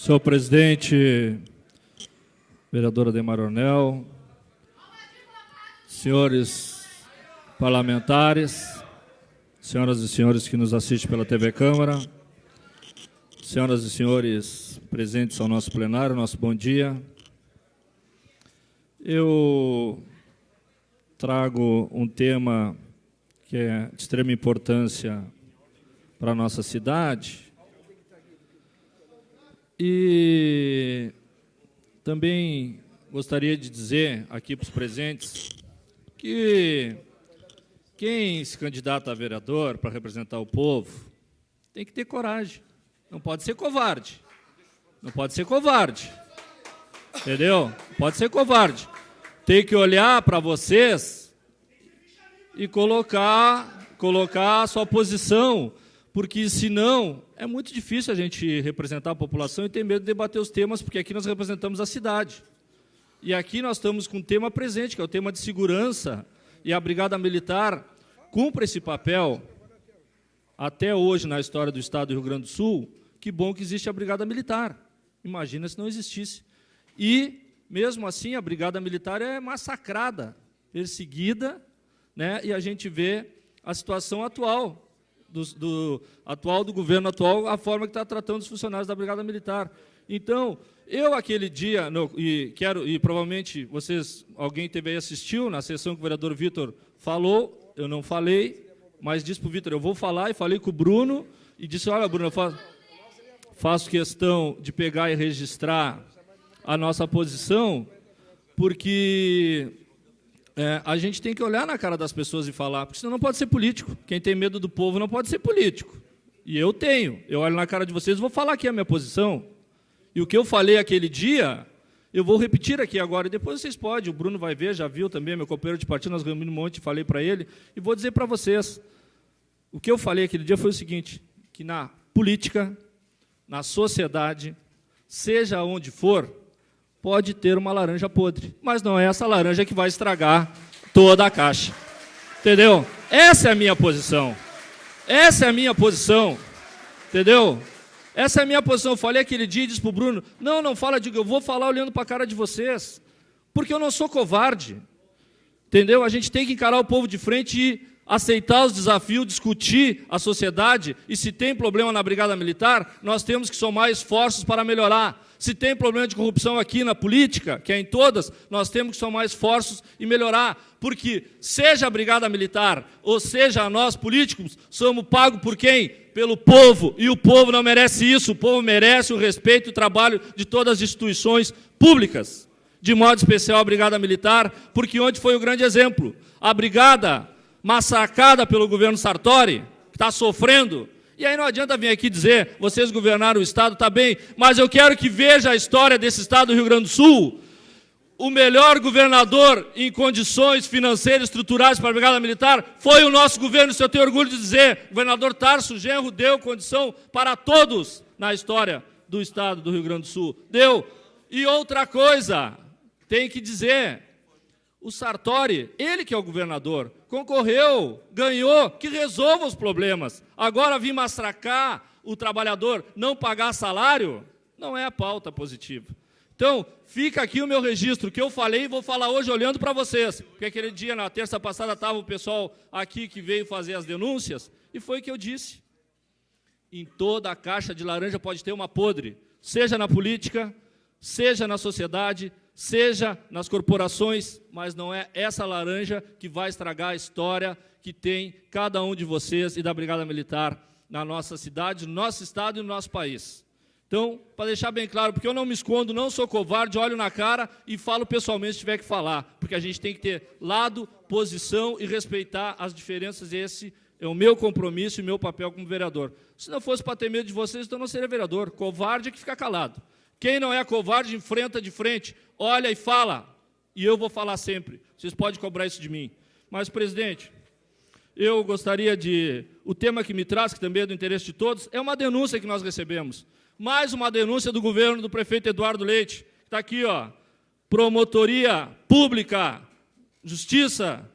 Senhor presidente, vereadora Ademar Ornel, senhores parlamentares, senhoras e senhores que nos assistem pela TV Câmara, senhoras e senhores presentes ao nosso plenário, nosso bom dia. Eu trago um tema que é de extrema importância para a nossa cidade e também gostaria de dizer aqui para os presentes que quem se candidata a vereador para representar o povo tem que ter coragem, não pode ser covarde, não pode ser covarde, entendeu? Não pode ser covarde, tem que olhar para vocês e colocar a sua posição, porque senão é muito difícil a gente representar a população e ter medo de debater os temas, porque aqui nós representamos a cidade. E aqui nós estamos com um tema presente, que é o tema de segurança, e a Brigada Militar cumpre esse papel até hoje na história do Estado do Rio Grande do Sul. Que bom que existe a Brigada Militar. Imagina se não existisse. E, mesmo assim, a Brigada Militar é massacrada, perseguida, né? E a gente vê a situação atual do governo atual, a forma que está tratando os funcionários da Brigada Militar. Então, eu aquele dia, e provavelmente alguém teve aí, assistiu na sessão que o vereador Vitor falou, eu não falei, mas disse para o Vitor, eu vou falar, e falei com o Bruno, e disse, olha, Bruno, eu faço questão de pegar e registrar a nossa posição, porque a gente tem que olhar na cara das pessoas e falar, porque senão não pode ser político. Quem tem medo do povo não pode ser político. E eu tenho. Eu olho na cara de vocês e vou falar aqui a minha posição. E o que eu falei aquele dia, eu vou repetir aqui agora. E depois vocês podem, o Bruno vai ver, já viu também, meu companheiro de partido, nós reunimos um monte, falei para ele, e vou dizer para vocês. O que eu falei aquele dia foi o seguinte, que na política, na sociedade, seja onde for, pode ter uma laranja podre, mas não é essa laranja que vai estragar toda a caixa. Entendeu? Essa é a minha posição. Essa é a minha posição. Entendeu? Essa é a minha posição. Eu falei aquele dia e disse para o Bruno, não fala, digo, eu vou falar olhando para a cara de vocês, porque eu não sou covarde. Entendeu? A gente tem que encarar o povo de frente e aceitar os desafios, discutir a sociedade, e se tem problema na Brigada Militar, nós temos que somar esforços para melhorar. Se tem problema de corrupção aqui na política, que é em todas, nós temos que somar esforços e melhorar, porque seja a Brigada Militar, ou seja nós políticos, somos pagos por quem? Pelo povo, e o povo não merece isso, o povo merece o respeito e o trabalho de todas as instituições públicas, de modo especial a Brigada Militar, porque onde foi o grande exemplo? A Brigada massacrada pelo governo Sartori, que está sofrendo. E aí não adianta vir aqui dizer, vocês governaram o Estado, está bem, mas eu quero que veja a história desse Estado do Rio Grande do Sul. O melhor governador em condições financeiras estruturais para a Brigada Militar foi o nosso governo, isso eu tenho orgulho de dizer. O governador Tarso Genro deu condição para todos na história do Estado do Rio Grande do Sul. Deu. E outra coisa, tem que dizer, o Sartori, ele que é o governador, concorreu, ganhou, que resolva os problemas. Agora vir massacrar o trabalhador, não pagar salário, não é a pauta positiva. Então, fica aqui o meu registro, que eu falei e vou falar hoje olhando para vocês. Porque aquele dia, na terça passada, estava o pessoal aqui que veio fazer as denúncias, e foi o que eu disse. Em toda a caixa de laranja pode ter uma podre, seja na política, seja na sociedade, seja nas corporações, mas não é essa laranja que vai estragar a história que tem cada um de vocês e da Brigada Militar na nossa cidade, no nosso estado e no nosso país. Então, para deixar bem claro, porque eu não me escondo, não sou covarde, olho na cara e falo pessoalmente se tiver que falar, porque a gente tem que ter lado, posição e respeitar as diferenças, e esse é o meu compromisso e meu papel como vereador. Se não fosse para ter medo de vocês, então não seria vereador. Covarde é que fica calado. Quem não é covarde, enfrenta de frente, olha e fala. E eu vou falar sempre. Vocês podem cobrar isso de mim. Mas, presidente, eu gostaria de... O tema que me traz, que também é do interesse de todos, é uma denúncia que nós recebemos. Mais uma denúncia do governo do prefeito Eduardo Leite. Está aqui, ó. Promotoria Pública, Justiça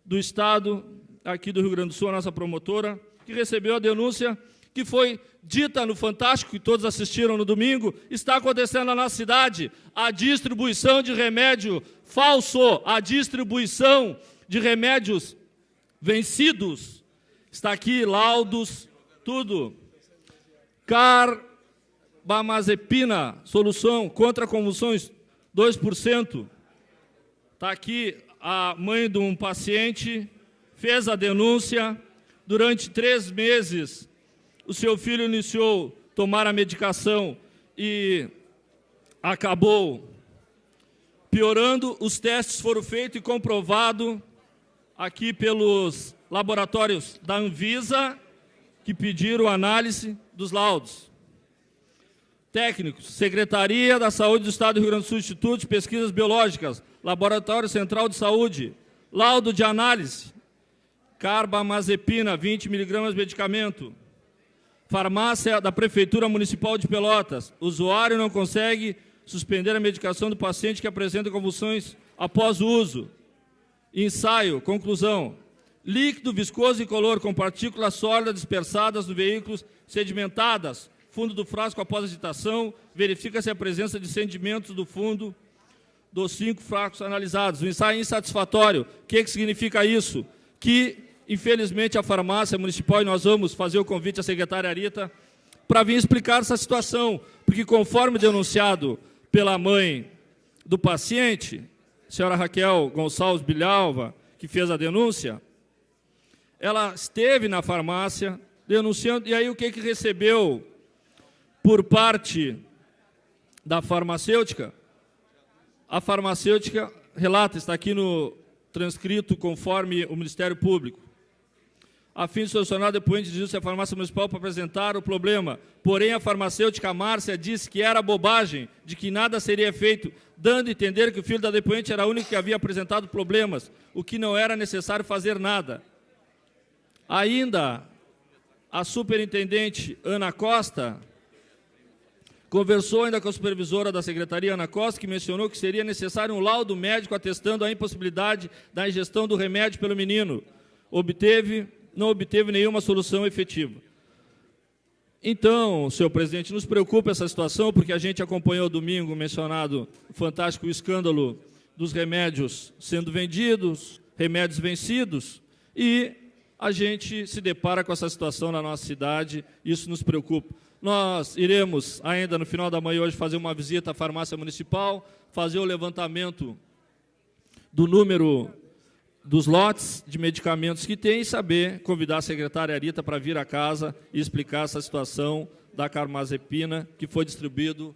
do Estado, aqui do Rio Grande do Sul, a nossa promotora, que recebeu a denúncia que foi dita no Fantástico, que todos assistiram no domingo, está acontecendo na nossa cidade. A distribuição de remédio falso, a distribuição de remédios vencidos. Está aqui, laudos, tudo. Carbamazepina, solução contra convulsões, 2%. Está aqui a mãe de um paciente, fez a denúncia. Durante 3 meses, o seu filho iniciou a tomar a medicação e acabou piorando. Os testes foram feitos e comprovado aqui pelos laboratórios da Anvisa, que pediram análise dos laudos. Técnicos, Secretaria da Saúde do Estado do Rio Grande do Sul, Instituto de Pesquisas Biológicas, Laboratório Central de Saúde, laudo de análise, carbamazepina, 20 mg de medicamento. Farmácia da Prefeitura Municipal de Pelotas, usuário não consegue suspender a medicação do paciente que apresenta convulsões após o uso. Ensaio, conclusão. Líquido viscoso e incolor com partículas sólidas dispersadas no veículo sedimentadas. Fundo do frasco após agitação. Verifica-se a presença de sedimentos do fundo dos 5 frascos analisados. O ensaio insatisfatório. O que significa isso? Que, infelizmente, a farmácia municipal, e nós vamos fazer o convite à secretária Rita, para vir explicar essa situação. Porque, conforme denunciado pela mãe do paciente, a senhora Raquel Gonçalves Bilhalva, que fez a denúncia, ela esteve na farmácia denunciando, e aí o que recebeu por parte da farmacêutica? A farmacêutica relata, está aqui no transcrito conforme o Ministério Público. A fim de solucionar o depoente dirigiu-se à farmácia municipal para apresentar o problema. Porém, a farmacêutica Márcia disse que era bobagem, de que nada seria feito, dando a entender que o filho da depoente era o único que havia apresentado problemas, o que não era necessário fazer nada. Ainda, a superintendente Ana Costa conversou ainda com a supervisora da Secretaria, Ana Costa, que mencionou que seria necessário um laudo médico atestando a impossibilidade da ingestão do remédio pelo menino. Não obteve nenhuma solução efetiva. Então, senhor presidente, nos preocupa essa situação, porque a gente acompanhou domingo mencionado o fantástico escândalo dos remédios sendo vendidos, remédios vencidos, e a gente se depara com essa situação na nossa cidade, isso nos preocupa. Nós iremos, ainda no final da manhã hoje, fazer uma visita à farmácia municipal, fazer o levantamento do número dos lotes de medicamentos que tem e saber, convidar a secretária Rita para vir à casa e explicar essa situação da carbamazepina, que foi distribuído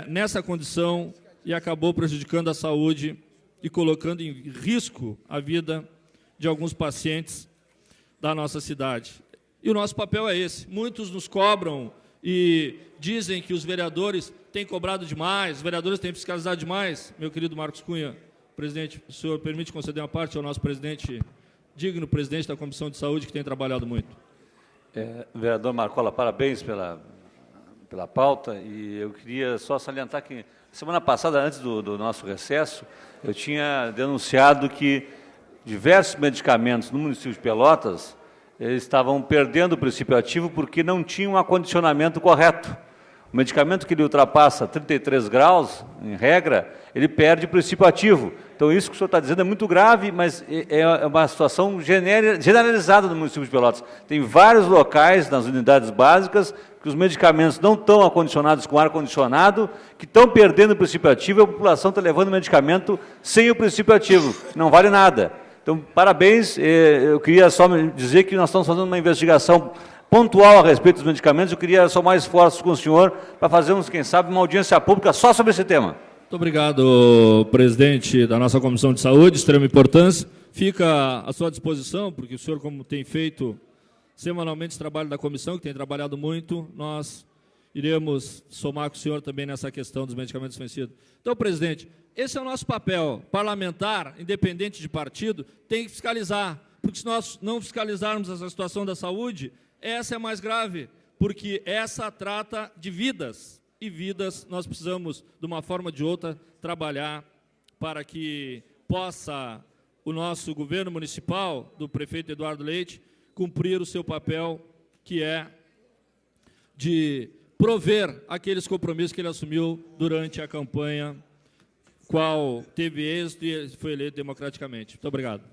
nessa condição e acabou prejudicando a saúde e colocando em risco a vida de alguns pacientes da nossa cidade. E o nosso papel é esse. Muitos nos cobram e dizem que os vereadores têm cobrado demais, os vereadores têm fiscalizado demais. Meu querido Marcos Cunha, presidente, o senhor permite conceder uma parte ao nosso presidente, digno presidente da Comissão de Saúde, que tem trabalhado muito. Vereador Marcola, parabéns pela pauta, e eu queria só salientar que, semana passada, antes do nosso recesso, eu tinha denunciado que diversos medicamentos no município de Pelotas estavam perdendo o princípio ativo porque não tinham um acondicionamento correto. O medicamento que ele ultrapassa 33 graus, em regra, ele perde o princípio ativo. Então, isso que o senhor está dizendo é muito grave, mas é uma situação generalizada no município de Pelotas. Tem vários locais nas unidades básicas que os medicamentos não estão acondicionados com ar-condicionado, que estão perdendo o princípio ativo e a população está levando medicamento sem o princípio ativo. Não vale nada. Então, parabéns. Eu queria só dizer que nós estamos fazendo uma investigação pontual a respeito dos medicamentos. Eu queria somar esforços com o senhor para fazermos, quem sabe, uma audiência pública só sobre esse tema. Muito obrigado, presidente da nossa Comissão de Saúde, extrema importância. Fica à sua disposição, porque o senhor, como tem feito semanalmente esse trabalho da comissão, que tem trabalhado muito, nós iremos somar com o senhor também nessa questão dos medicamentos vencidos. Então, presidente, esse é o nosso papel. Parlamentar, independente de partido, tem que fiscalizar, porque se nós não fiscalizarmos essa situação da saúde, essa é mais grave, porque essa trata de vidas, e vidas nós precisamos, de uma forma ou de outra, trabalhar para que possa o nosso governo municipal, do prefeito Eduardo Leite, cumprir o seu papel, que é de prover aqueles compromissos que ele assumiu durante a campanha, qual teve êxito e foi eleito democraticamente. Muito obrigado.